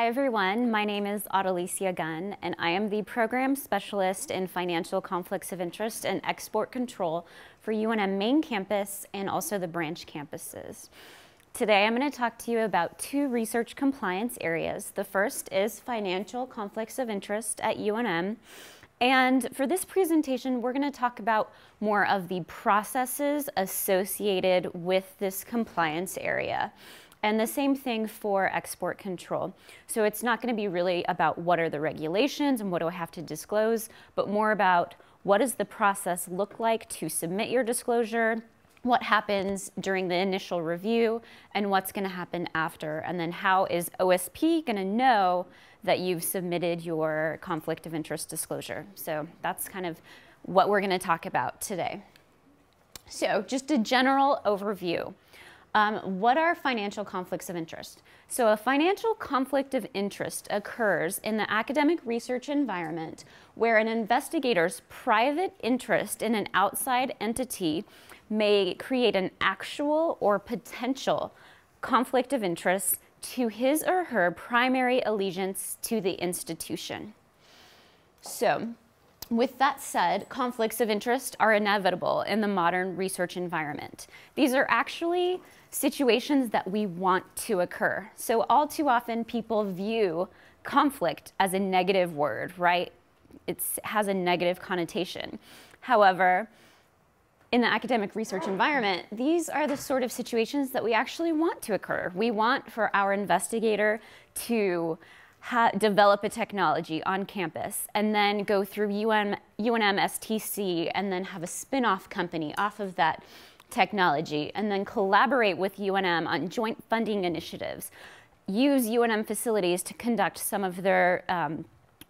Hi everyone, my name is Adelicia Gunn and I am the Program Specialist in Financial Conflicts of Interest and Export Control for UNM main campus and also the branch campuses. Today I'm going to talk to you about two research compliance areas. The first is financial conflicts of interest at UNM. And for this presentation, we're going to talk about more of the processes associated with this compliance area. And the same thing for export control. So it's not going to be really about what are the regulations and what do I have to disclose, but more about what does the process look like to submit your disclosure, what happens during the initial review, and what's going to happen after. And then how is OSP going to know that you've submitted your conflict of interest disclosure? So that's kind of what we're going to talk about today. So just a general overview. What are financial conflicts of interest? So a financial conflict of interest occurs in the academic research environment where an investigator's private interest in an outside entity may create an actual or potential conflict of interest to his or her primary allegiance to the institution. So, with that said, conflicts of interest are inevitable in the modern research environment. These are actually situations that we want to occur. So all too often people view conflict as a negative word, right? It has a negative connotation. However, in the academic research environment, these are the sort of situations that we actually want to occur. We want for our investigator to develop a technology on campus and then go through UNM STC and then have a spin-off company off of that technology and then collaborate with UNM on joint funding initiatives, use UNM facilities to conduct some of their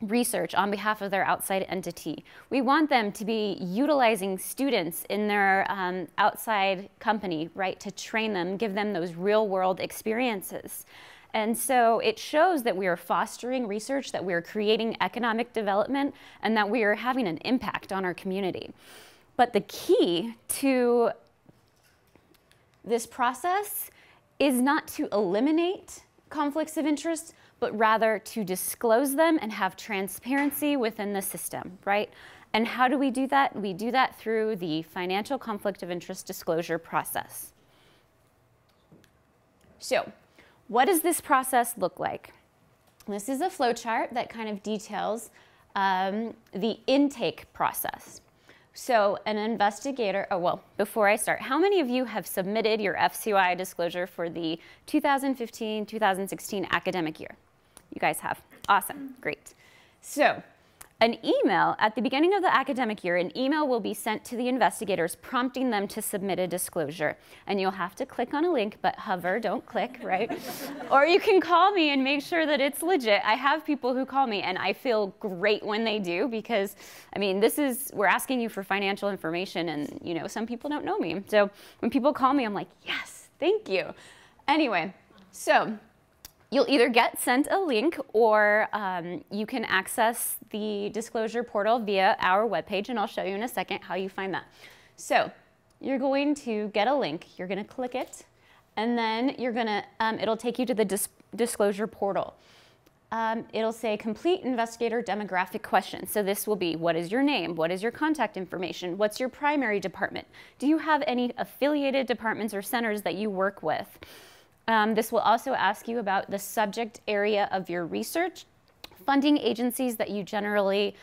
research on behalf of their outside entity. We want them to be utilizing students in their outside company, right, to train them, give them those real-world experiences. And so it shows that we are fostering research, that we are creating economic development, and that we are having an impact on our community. But the key to this process is not to eliminate conflicts of interest, but rather to disclose them and have transparency within the system, right? And how do we do that? We do that through the financial conflict of interest disclosure process. So, what does this process look like? This is a flow chart that kind of details the intake process. So an investigator, before I start, how many of you have submitted your FCOI disclosure for the 2015-2016 academic year? You guys have. Awesome. Great. So an email at the beginning of the academic year, an email will be sent to the investigators prompting them to submit a disclosure. And you'll have to click on a link, but hover, don't click, right? Or you can call me and make sure that it's legit. I have people who call me and I feel great when they do because, I mean, we're asking you for financial information and, you know, some people don't know me. So when people call me, I'm like, yes, thank you. Anyway, so you'll either get sent a link or you can access the disclosure portal via our webpage, and I'll show you in a second how you find that. So you're going to get a link, you're going to click it, and then you're going to, it'll take you to the disclosure portal. It'll say complete investigator demographic questions. So this will be, what is your name? What is your contact information? What's your primary department? Do you have any affiliated departments or centers that you work with? This will also ask you about the subject area of your research, funding agencies that you generally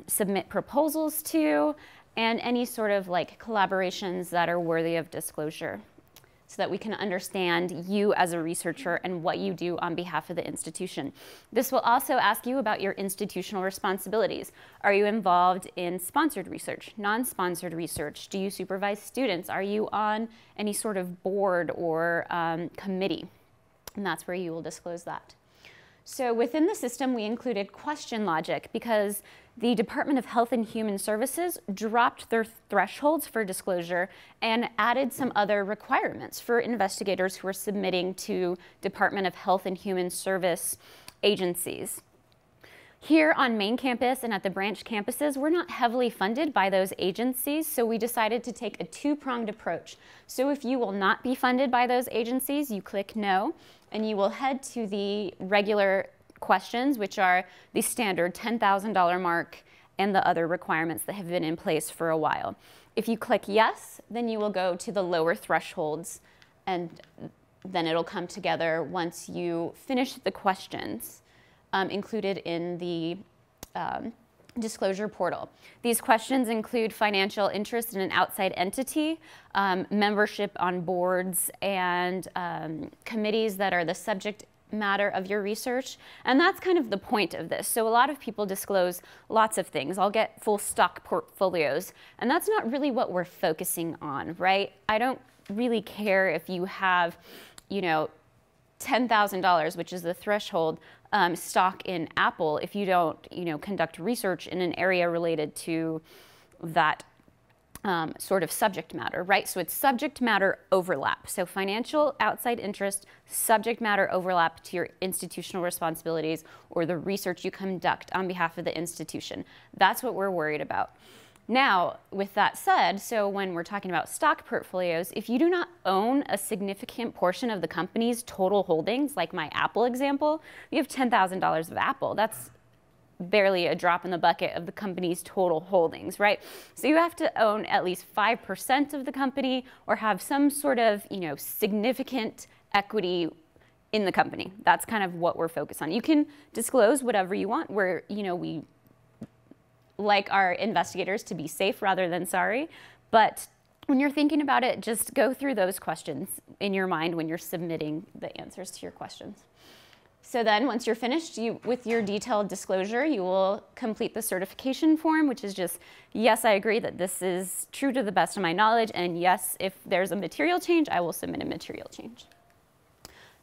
submit proposals to, and any sort of like collaborations that are worthy of disclosure so that we can understand you as a researcher and what you do on behalf of the institution. This will also ask you about your institutional responsibilities. Are you involved in sponsored research, non-sponsored research? Do you supervise students? Are you on any sort of board or committee? And that's where you will disclose that. So within the system, we included question logic because the Department of Health and Human Services dropped their thresholds for disclosure and added some other requirements for investigators who are submitting to Department of Health and Human Service agencies. Here on main campus and at the branch campuses, we're not heavily funded by those agencies, so we decided to take a two-pronged approach. So if you will not be funded by those agencies, you click no, and you will head to the regular questions, which are the standard $10,000 mark and the other requirements that have been in place for a while. If you click yes, then you will go to the lower thresholds, and then it'll come together once you finish the questions included in the disclosure portal. These questions include financial interest in an outside entity, membership on boards and committees that are the subject matter of your research, and that's kind of the point of this. So a lot of people disclose lots of things. I'll get full stock portfolios, and that's not really what we're focusing on, right? I don't really care if you have, you know, $10,000, which is the threshold, stock in Apple, if you don't, you know, conduct research in an area related to that sort of subject matter, right? So it's subject matter overlap. So financial outside interest, subject matter overlap to your institutional responsibilities or the research you conduct on behalf of the institution. That's what we're worried about. Now, with that said, so when we're talking about stock portfolios, if you do not own a significant portion of the company's total holdings, like my Apple example, you have $10,000 of Apple. That's barely a drop in the bucket of the company's total holdings, right? So you have to own at least 5% of the company or have some sort of, you know, significant equity in the company. That's kind of what we're focused on. You can disclose whatever you want. We like our investigators to be safe rather than sorry, but when you're thinking about it, just go through those questions in your mind when you're submitting the answers to your questions. So then once you're finished with your detailed disclosure, you will complete the certification form, which is just, yes, I agree that this is true to the best of my knowledge, and yes, if there's a material change, I will submit a material change.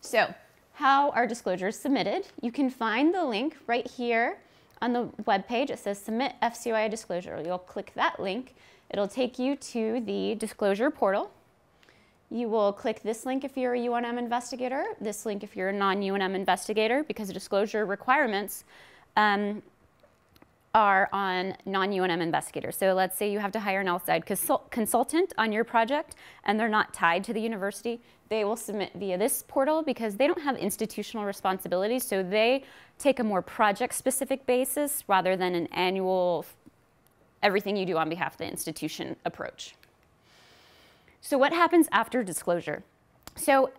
So how are disclosures submitted? You can find the link right here on the web page. It says Submit FCOI Disclosure. You'll click that link. It'll take you to the disclosure portal. You will click this link if you're a UNM investigator, this link if you're a non-UNM investigator, because disclosure requirements are on non-UNM investigators. So let's say you have to hire an outside consultant on your project and they're not tied to the university. They will submit via this portal because they don't have institutional responsibilities, so they take a more project-specific basis rather than an annual, everything you do on behalf of the institution approach. So what happens after disclosure? So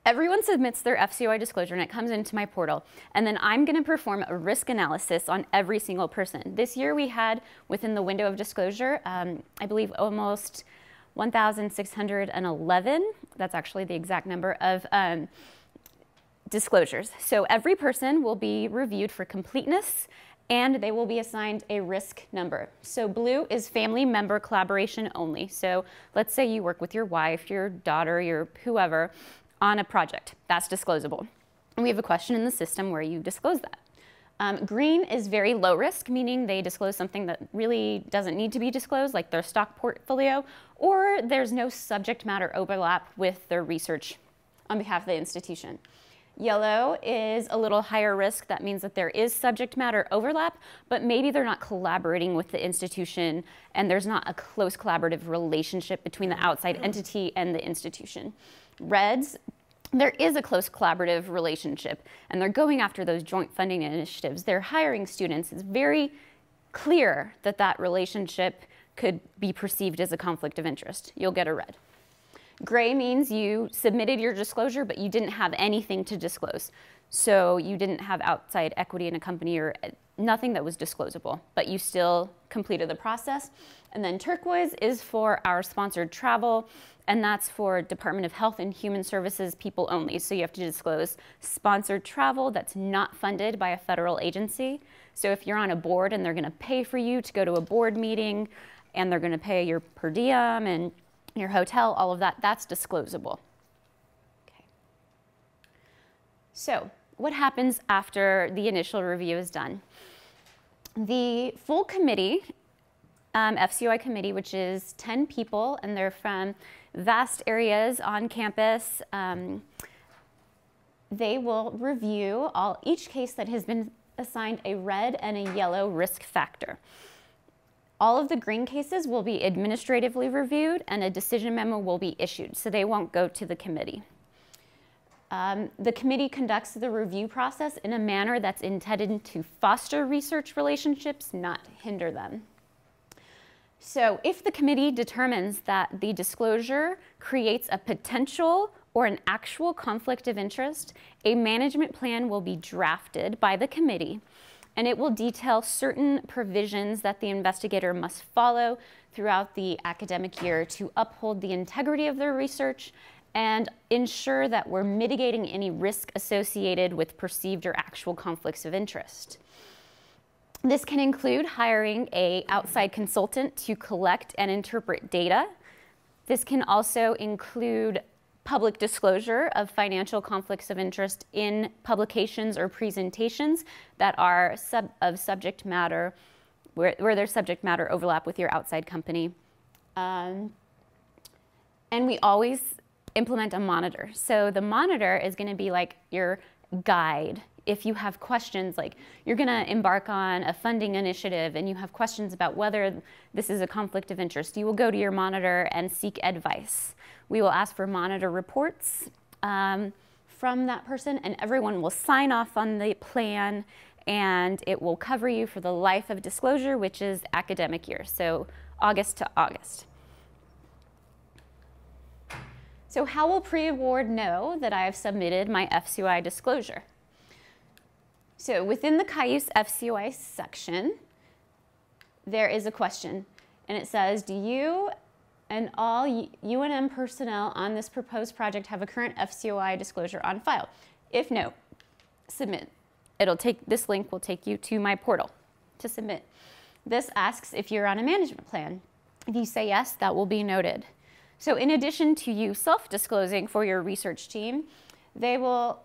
everyone submits their FCOI disclosure and it comes into my portal, and then I'm going to perform a risk analysis on every single person. This year we had, within the window of disclosure, I believe almost 1,611, that's actually the exact number of disclosures. So every person will be reviewed for completeness and they will be assigned a risk number. So blue is family member collaboration only. So let's say you work with your wife, your daughter, your whoever on a project. That's disclosable. And we have a question in the system where you disclose that. Green is very low risk, meaning they disclose something that really doesn't need to be disclosed, like their stock portfolio, or there's no subject matter overlap with their research on behalf of the institution. Yellow is a little higher risk. That means that there is subject matter overlap, but maybe they're not collaborating with the institution and there's not a close collaborative relationship between the outside entity and the institution. Reds, there is a close collaborative relationship and they're going after those joint funding initiatives. They're hiring students. It's very clear that that relationship could be perceived as a conflict of interest. You'll get a red. Gray means you submitted your disclosure, but you didn't have anything to disclose. So you didn't have outside equity in a company or nothing that was disclosable, but you still completed the process. And then turquoise is for our sponsored travel, and that's for Department of Health and Human Services people only. So you have to disclose sponsored travel that's not funded by a federal agency. So if you're on a board and they're going to pay for you to go to a board meeting, and they're going to pay your per diem and your hotel, all of that, that's disclosable. Okay. So what happens after the initial review is done? The full committee, FCOI committee, which is 10 people, and they're from vast areas on campus, they will review each case that has been assigned a red and a yellow risk factor. All of the green cases will be administratively reviewed and a decision memo will be issued, so they won't go to the committee. The committee conducts the review process in a manner that's intended to foster research relationships, not hinder them. So if the committee determines that the disclosure creates a potential or an actual conflict of interest, a management plan will be drafted by the committee, and it will detail certain provisions that the investigator must follow throughout the academic year to uphold the integrity of their research and ensure that we're mitigating any risk associated with perceived or actual conflicts of interest. This can include hiring an outside consultant to collect and interpret data. This can also include public disclosure of financial conflicts of interest in publications or presentations that are of subject matter, where their subject matter overlap with your outside company. And we always implement a monitor. So the monitor is going to be like your guide. If you have questions, like you're going to embark on a funding initiative and you have questions about whether this is a conflict of interest, you will go to your monitor and seek advice. We will ask for monitor reports from that person, and everyone will sign off on the plan, and it will cover you for the life of disclosure, which is academic year, so August to August. So how will pre-award know that I have submitted my FCOI disclosure? So within the Cayuse FCOI section, there is a question, and it says, do you and all UNM personnel on this proposed project have a current FCOI disclosure on file? If no, submit. This link will take you to my portal to submit. This asks if you're on a management plan. If you say yes, that will be noted. So in addition to you self-disclosing for your research team, they will,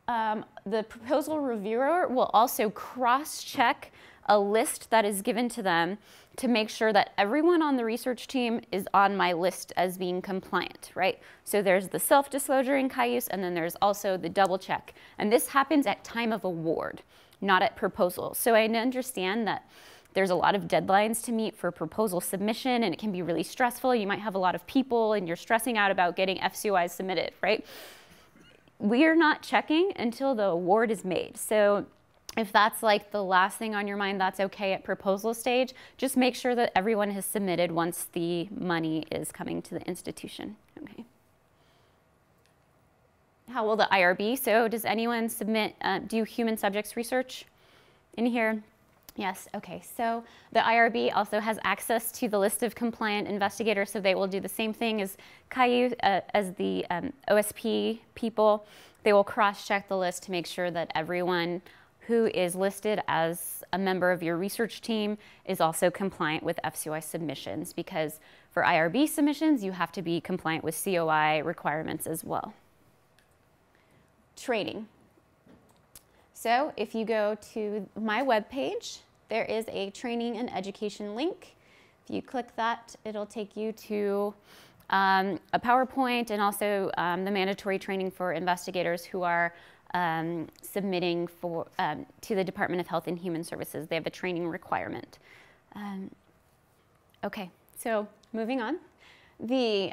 the proposal reviewer will also cross-check a list that is given to them to make sure that everyone on the research team is on my list as being compliant, right? So there's the self-disclosure in Cayuse, and then there's also the double check. And this happens at time of award, not at proposal. So I understand that there's a lot of deadlines to meet for proposal submission, and it can be really stressful. You might have a lot of people, and you're stressing out about getting FCOIs submitted, right? We're not checking until the award is made. So if that's like the last thing on your mind, that's okay at proposal stage. Just make sure that everyone has submitted once the money is coming to the institution. Okay. How will the IRB? So does anyone submit, do human subjects research in here? Yes, okay. So the IRB also has access to the list of compliant investigators, so they will do the same thing as Cayuse, as the OSP people. They will cross-check the list to make sure that everyone who is listed as a member of your research team is also compliant with FCOI submissions, because for IRB submissions, you have to be compliant with COI requirements as well. Training. So if you go to my webpage, there is a training and education link. If you click that, it'll take you to a PowerPoint and also the mandatory training for investigators who are submitting for, to the Department of Health and Human Services. They have a training requirement. Okay, so moving on. The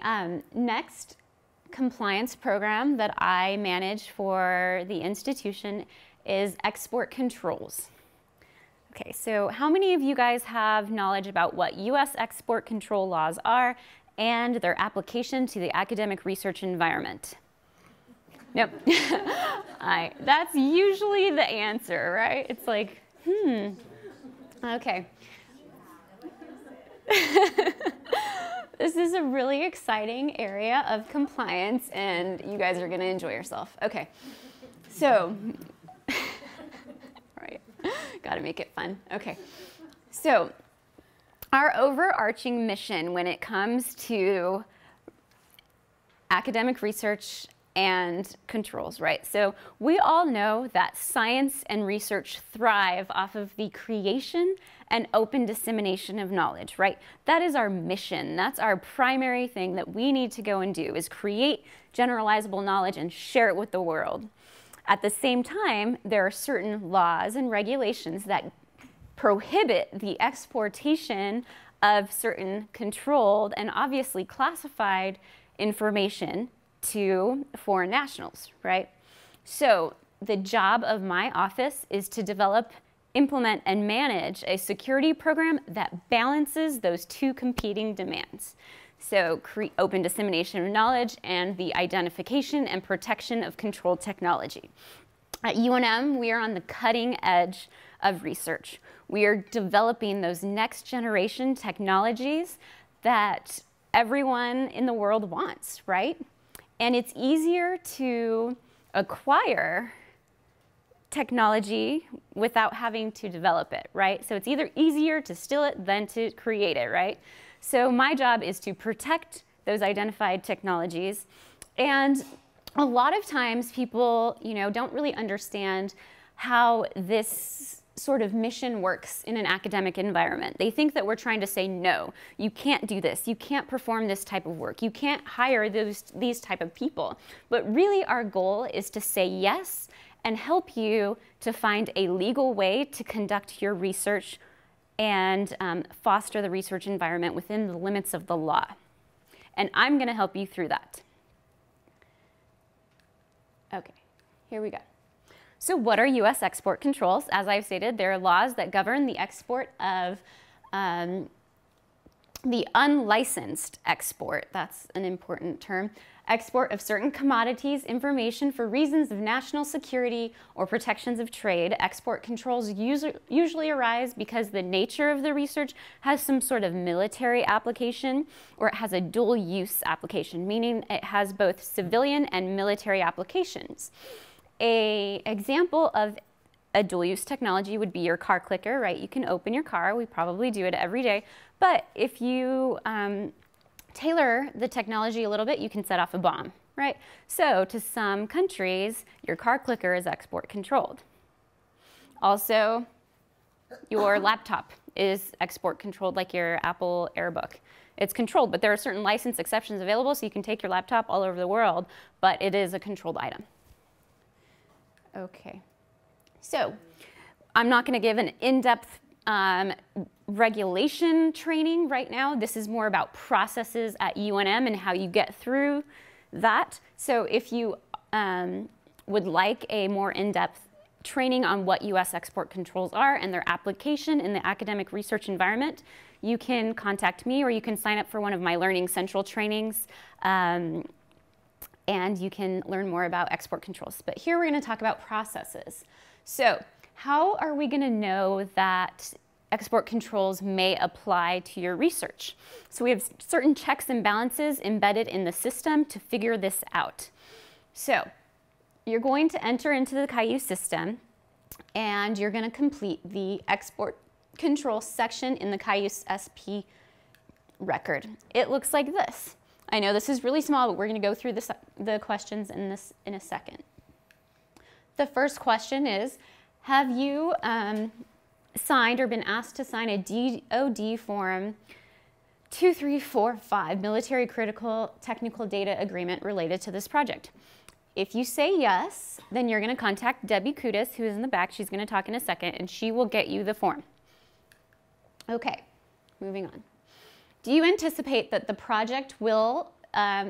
next compliance program that I manage for the institution is export controls. Okay, so how many of you guys have knowledge about what U.S. export control laws are and their application to the academic research environment? Nope. That's usually the answer, right? It's like, okay. This is a really exciting area of compliance, and you guys are going to enjoy yourself. Okay, so, right, got to make it fun. Okay, so our overarching mission when it comes to academic research and controls, right? So we all know that science and research thrive off of the creation and open dissemination of knowledge, right? That is our mission. That's our primary thing that we need to go and do, is create generalizable knowledge and share it with the world. At the same time, there are certain laws and regulations that prohibit the exportation of certain controlled and obviously classified information to foreign nationals, right? So the job of my office is to develop, implement, and manage a security program that balances those two competing demands. So open dissemination of knowledge and the identification and protection of controlled technology. At UNM, we are on the cutting edge of research. We are developing those next generation technologies that everyone in the world wants, right? And it's easier to acquire technology without having to develop it, right? So it's either easier to steal it than to create it, right? So my job is to protect those identified technologies. And a lot of times people, don't really understand how this sort of mission works in an academic environment. They think that we're trying to say, no, you can't do this. You can't perform this type of work. You can't hire these type of people. But really our goal is to say yes and help you to find a legal way to conduct your research and foster the research environment within the limits of the law. And I'm going to help you through that. Okay, here we go. So what are U.S. export controls? As I've stated, there are laws that govern the export of the unlicensed export, that's an important term, export of certain commodities, information for reasons of national security or protections of trade. Export controls usually arise because the nature of the research has some sort of military application, or it has a dual use application, meaning it has both civilian and military applications. An example of a dual use technology would be your car clicker, right? You can open your car, we probably do it every day, but if you tailor the technology a little bit, you can set off a bomb, right? So to some countries, your car clicker is export controlled. Also, your laptop is export controlled, like your Apple AirBook. It's controlled, but there are certain license exceptions available, so you can take your laptop all over the world, but it is a controlled item. Okay, so I'm not going to give an in-depth regulation training right now. This is more about processes at UNM and how you get through that. So if you would like a more in-depth training on what U.S. export controls are and their application in the academic research environment, you can contact me, or you can sign up for one of my Learning Central trainings, and you can learn more about export controls. But here we're going to talk about processes. So how are we going to know that export controls may apply to your research? So we have certain checks and balances embedded in the system to figure this out. So you're going to enter into the Caillou system, and you're going to complete the export control section in the Caillou SP record. It looks like this. I know this is really small, but we're going to go through the questions in a second. The first question is, have you signed or been asked to sign a DoD Form 2345 Military Critical Technical Data Agreement related to this project? If you say yes, then you're going to contact Debbie Kudis, who is in the back. She's going to talk in a second, and she will get you the form. Okay, moving on. Do you anticipate that the project will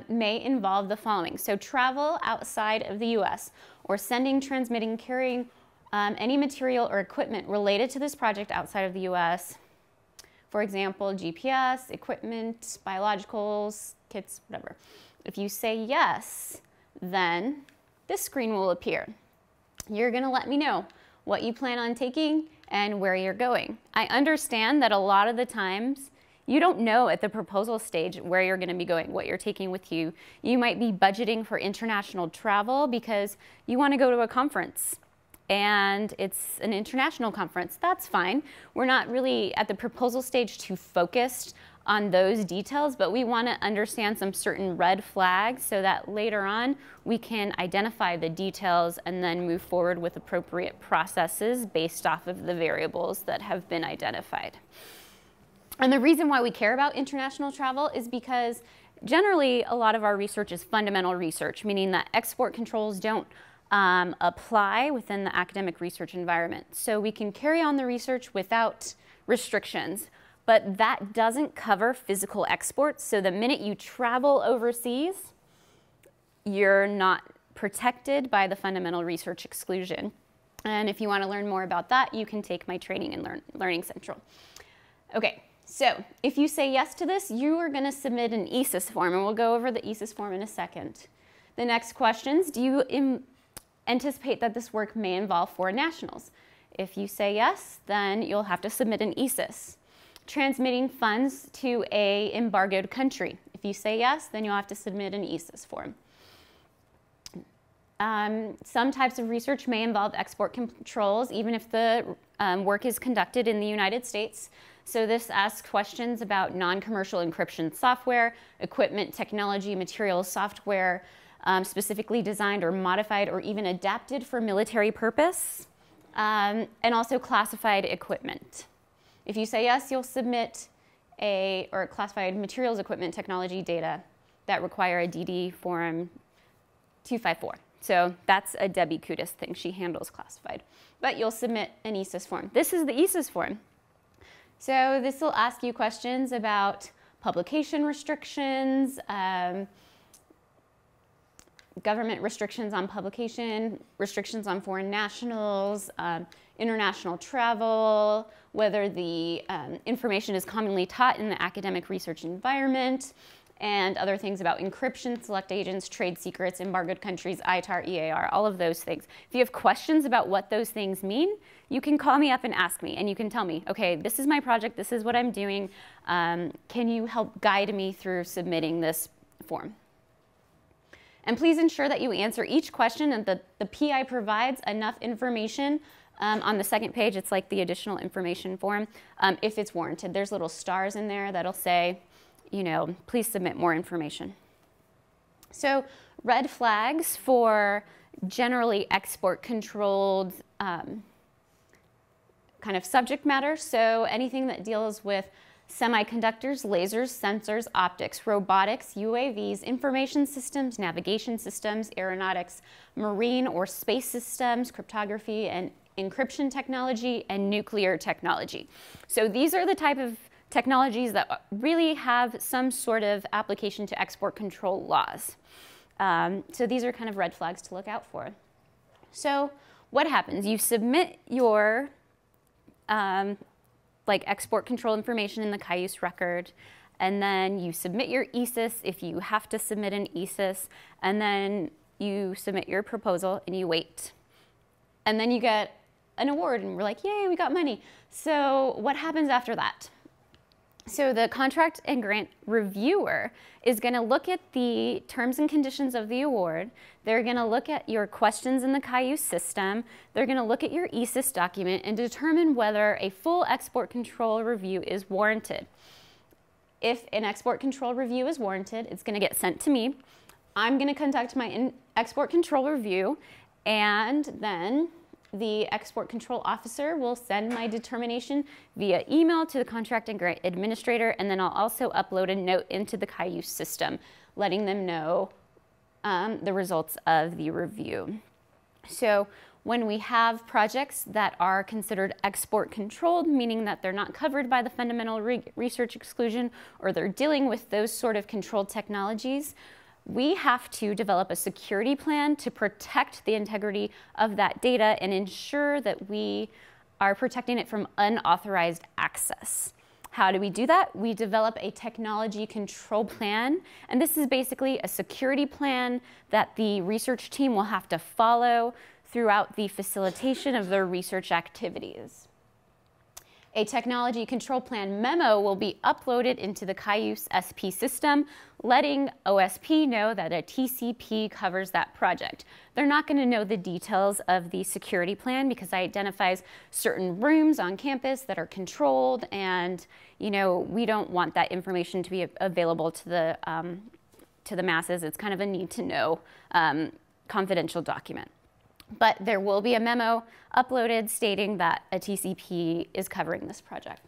may involve the following? So travel outside of the U.S. or sending, transmitting, carrying any material or equipment related to this project outside of the U.S. For example, GPS, equipment, biologicals, kits, whatever. If you say yes, then this screen will appear. You're going to let me know what you plan on taking and where you're going. I understand that a lot of the times you don't know at the proposal stage where you're going to be going, what you're taking with you. You might be budgeting for international travel because you want to go to a conference and it's an international conference. That's fine. We're not really at the proposal stage too focused on those details, but we want to understand some certain red flags so that later on we can identify the details and then move forward with appropriate processes based off of the variables that have been identified. And the reason why we care about international travel is because generally a lot of our research is fundamental research, meaning that export controls don't apply within the academic research environment. So we can carry on the research without restrictions, but that doesn't cover physical exports. So the minute you travel overseas, you're not protected by the fundamental research exclusion. And if you want to learn more about that, you can take my training in Learning Central. Okay, so if you say yes to this, you are going to submit an ESIS form, and we'll go over the ESIS form in a second. The next questions, do you anticipate that this work may involve foreign nationals? If you say yes, then you'll have to submit an ESIS. Transmitting funds to an embargoed country. If you say yes, then you'll have to submit an ESIS form. Some types of research may involve export controls, even if the work is conducted in the United States. So this asks questions about non-commercial encryption software, equipment, technology, materials, software, specifically designed or modified or even adapted for military purpose, and also classified equipment. If you say yes, you'll submit or classified materials, equipment, technology, data that require a DD Form 254. So that's a Debbie Kudis thing. She handles classified. But you'll submit an ESIS form. This is the ESIS form. So this will ask you questions about publication restrictions, government restrictions on publication, restrictions on foreign nationals, international travel, whether the information is commonly taught in the academic research environment, and other things about encryption, select agents, trade secrets, embargoed countries, ITAR, EAR, all of those things. If you have questions about what those things mean, you can call me up and ask me, and you can tell me, okay, this is my project, this is what I'm doing. Can you help guide me through submitting this form? And please ensure that you answer each question and that the PI provides enough information on the second page. It's like the additional information form, if it's warranted. There's little stars in there that'll say, you know, please submit more information. So red flags for generally export controlled kind of subject matter. So anything that deals with semiconductors, lasers, sensors, optics, robotics, UAVs, information systems, navigation systems, aeronautics, marine or space systems, cryptography and encryption technology, and nuclear technology. So these are the type of technologies that really have some sort of application to export control laws. So these are kind of red flags to look out for. So what happens? You submit your like export control information in the Cayuse record, and then you submit your ESIS if you have to submit an ESIS, and then you submit your proposal and you wait. And then you get an award and we're like, yay, we got money. So what happens after that? So the contract and grant reviewer is going to look at the terms and conditions of the award. They're going to look at your questions in the Cayuse system. They're going to look at your ESIS document and determine whether a full export control review is warranted. If an export control review is warranted, it's going to get sent to me. I'm going to conduct my export control review, and then the export control officer will send my determination via email to the contract and grant administrator, and then I'll also upload a note into the Cayuse system letting them know the results of the review. So when we have projects that are considered export controlled, meaning that they're not covered by the fundamental research exclusion, or they're dealing with those sort of controlled technologies, we have to develop a security plan to protect the integrity of that data and ensure that we are protecting it from unauthorized access. How do we do that? We develop a technology control plan, and this is basically a security plan that the research team will have to follow throughout the facilitation of their research activities. A technology control plan memo will be uploaded into the Cayuse SP system, letting OSP know that a TCP covers that project. They're not going to know the details of the security plan because it identifies certain rooms on campus that are controlled, and you know, we don't want that information to be available to the masses. It's kind of a need to know confidential document. But there will be a memo uploaded stating that a TCP is covering this project.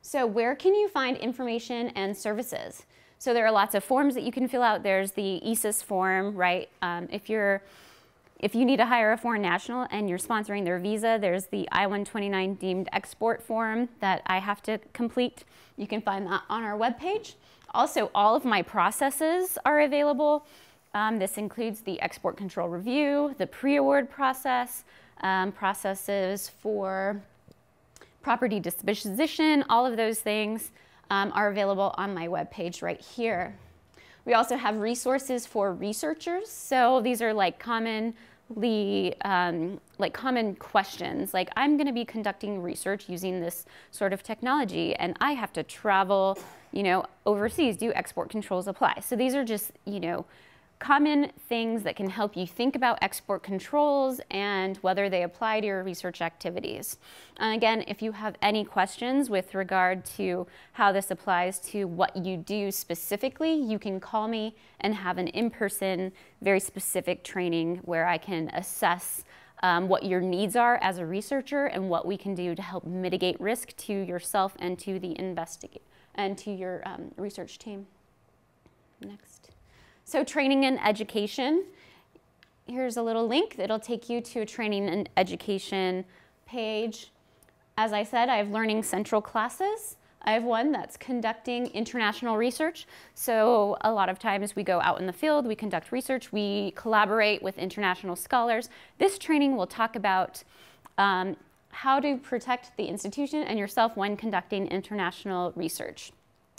So where can you find information and services? So there are lots of forms that you can fill out. There's the ESIS form, right? If you need to hire a foreign national and you're sponsoring their visa, there's the I-129 deemed export form that I have to complete. You can find that on our webpage. Also, all of my processes are available. This includes the export control review, the pre-award process, processes for property disposition. All of those things are available on my webpage right here. We also have resources for researchers. So these are like common questions, like I'm going to be conducting research using this sort of technology, and I have to travel, overseas. Do export controls apply? So these are just, common things that can help you think about export controls and whether they apply to your research activities. And again, if you have any questions with regard to how this applies to what you do specifically, you can call me and have an in-person, very specific training where I can assess what your needs are as a researcher and what we can do to help mitigate risk to yourself and to the and to your research team. Next. So training and education. Here's a little link that'll take you to a training and education page. As I said, I have Learning Central classes. I have one that's conducting international research. So a lot of times we go out in the field, we conduct research, we collaborate with international scholars. This training will talk about how to protect the institution and yourself when conducting international research.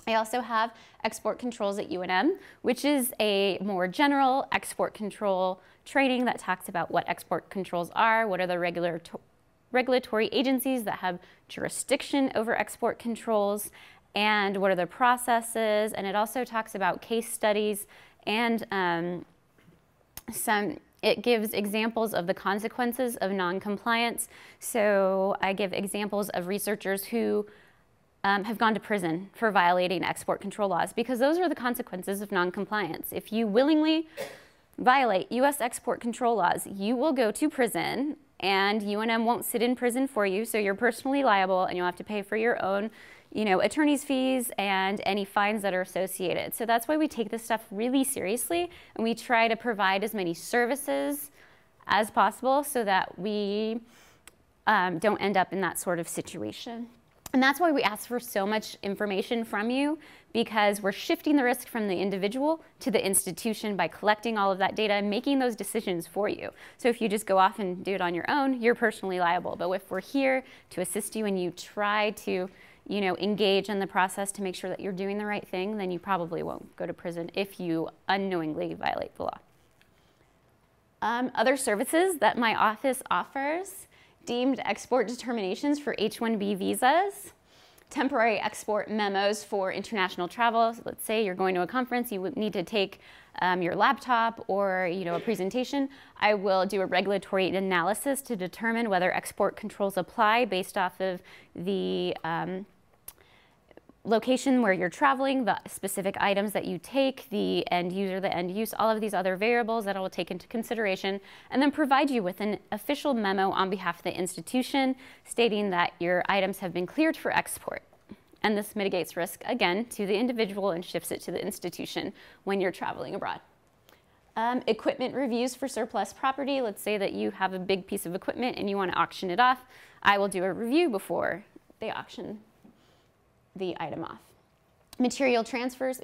I also have export controls at UNM, which is a more general export control training that talks about what export controls are, what are the regulatory agencies that have jurisdiction over export controls, and what are the processes. And it also talks about case studies and it gives examples of the consequences of non-compliance. So I give examples of researchers who have gone to prison for violating export control laws, because those are the consequences of non-compliance. If you willingly violate U.S. export control laws, you will go to prison, and UNM won't sit in prison for you, so you're personally liable, and you'll have to pay for your own, attorney's fees and any fines that are associated. So that's why we take this stuff really seriously, and we try to provide as many services as possible so that we don't end up in that sort of situation. And that's why we ask for so much information from you, because we're shifting the risk from the individual to the institution by collecting all of that data and making those decisions for you. So if you just go off and do it on your own, you're personally liable. But if we're here to assist you and you try to, engage in the process to make sure that you're doing the right thing, then you probably won't go to prison if you unknowingly violate the law. Other services that my office offers: deemed export determinations for H-1B visas, temporary export memos for international travel. So let's say you're going to a conference, you would need to take your laptop or a presentation. I will do a regulatory analysis to determine whether export controls apply based off of the location where you're traveling, the specific items that you take, the end user, the end use, all of these other variables that I will take into consideration, and then provide you with an official memo on behalf of the institution stating that your items have been cleared for export. And this mitigates risk, again, to the individual and shifts it to the institution when you're traveling abroad. Equipment reviews for surplus property. Let's say that you have a big piece of equipment and you want to auction it off. I will do a review before they auction the item off. Material transfers,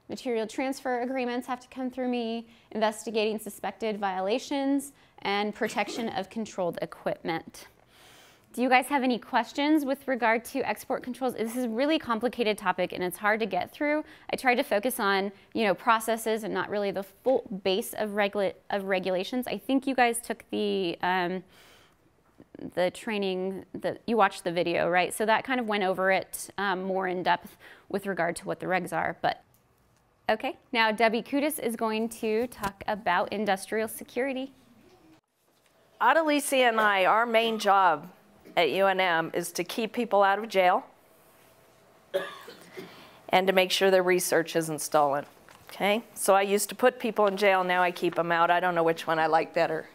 Material transfer agreements have to come through me, investigating suspected violations, and protection of controlled equipment. Do you guys have any questions with regard to export controls? This is a really complicated topic and it's hard to get through. I tried to focus on, processes and not really the full base of regulations. I think you guys took the training, you watched the video, right? So that kind of went over it more in depth with regard to what the regs are. But okay, now Debbie Kudis is going to talk about industrial security. Adelicia and I, our main job at UNM is to keep people out of jail and to make sure their research isn't stolen. Okay, so I used to put people in jail, now I keep them out. I don't know which one I like better.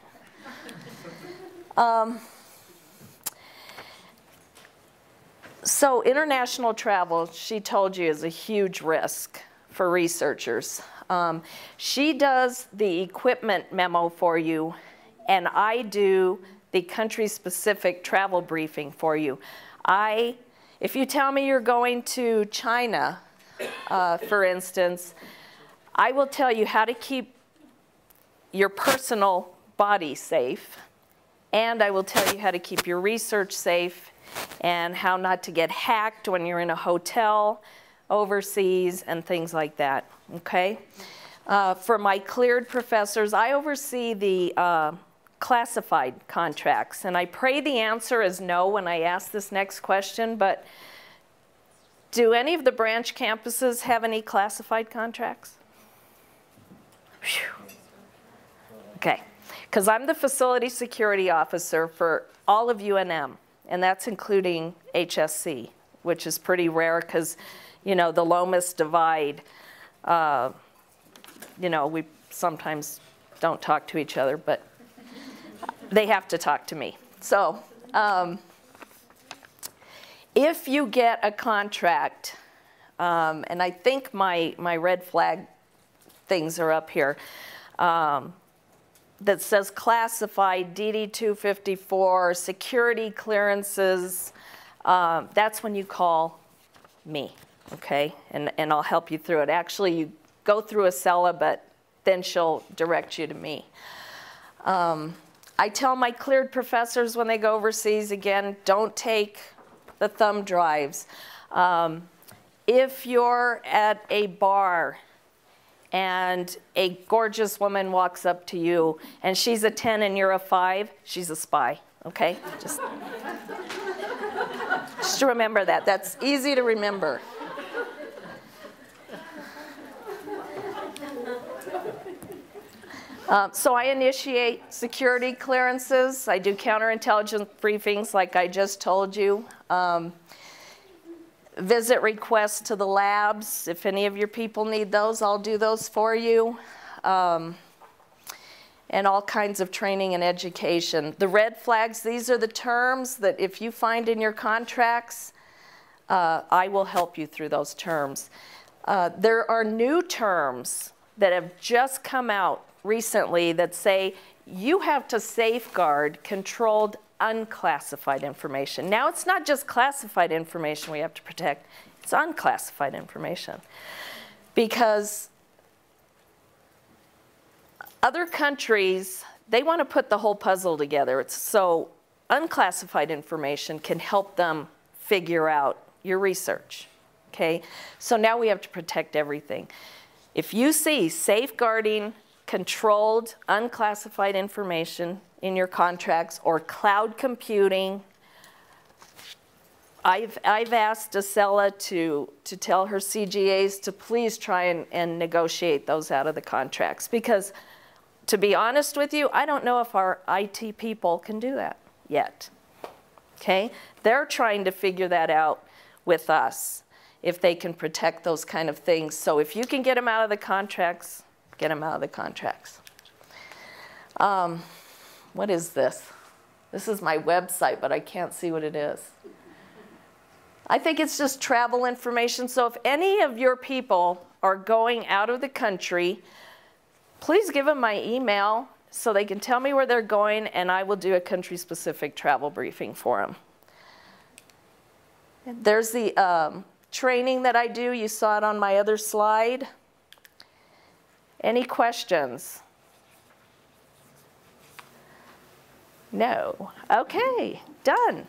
So international travel, she told you, is a huge risk for researchers. She does the equipment memo for you, and I do the country-specific travel briefing for you. If you tell me you're going to China, for instance, I will tell you how to keep your personal body safe, and I will tell you how to keep your research safe and how not to get hacked when you're in a hotel overseas and things like that, okay? For my cleared professors, I oversee the classified contracts, and I pray the answer is no when I ask this next question, but do any of the branch campuses have any classified contracts? Whew. Okay, because I'm the facility security officer for all of UNM, and that's including HSC, which is pretty rare because, you know, the Lomas divide, you know, we sometimes don't talk to each other, but they have to talk to me. So if you get a contract, and I think my red flag things are up here, that says classified DD-254, security clearances, that's when you call me, okay? And I'll help you through it. Actually, you go through Acela, but then she'll direct you to me. I tell my cleared professors when they go overseas, again, don't take the thumb drives. If you're at a bar and a gorgeous woman walks up to you and she's a 10 and you're a 5, she's a spy, okay? Just remember that. That's easy to remember. So I initiate security clearances. I do counterintelligence briefings like I just told you. Visit requests to the labs. If any of your people need those, I'll do those for you. And all kinds of training and education. The red flags, these are the terms that if you find in your contracts, I will help you through those terms. There are new terms that have just come out recently that say you have to safeguard controlled unclassified information. Now it's not just classified information we have to protect, it's unclassified information. Because other countries, they want to put the whole puzzle together. So unclassified information can help them figure out your research, okay? So now we have to protect everything. If you see safeguarding controlled, unclassified information in your contracts or cloud computing, I've asked Acela to tell her CGAs to please try and negotiate those out of the contracts. Because to be honest with you, I don't know if our IT people can do that yet. Okay? They're trying to figure that out with us, if they can protect those kind of things. So if you can get them out of the contracts, get them out of the contracts. What is this? This is my website, but I can't see what it is. I think it's just travel information. So if any of your people are going out of the country, please give them my email so they can tell me where they're going, and I will do a country-specific travel briefing for them. There's the training that I do. You saw it on my other slide. Any questions? No. Okay, done.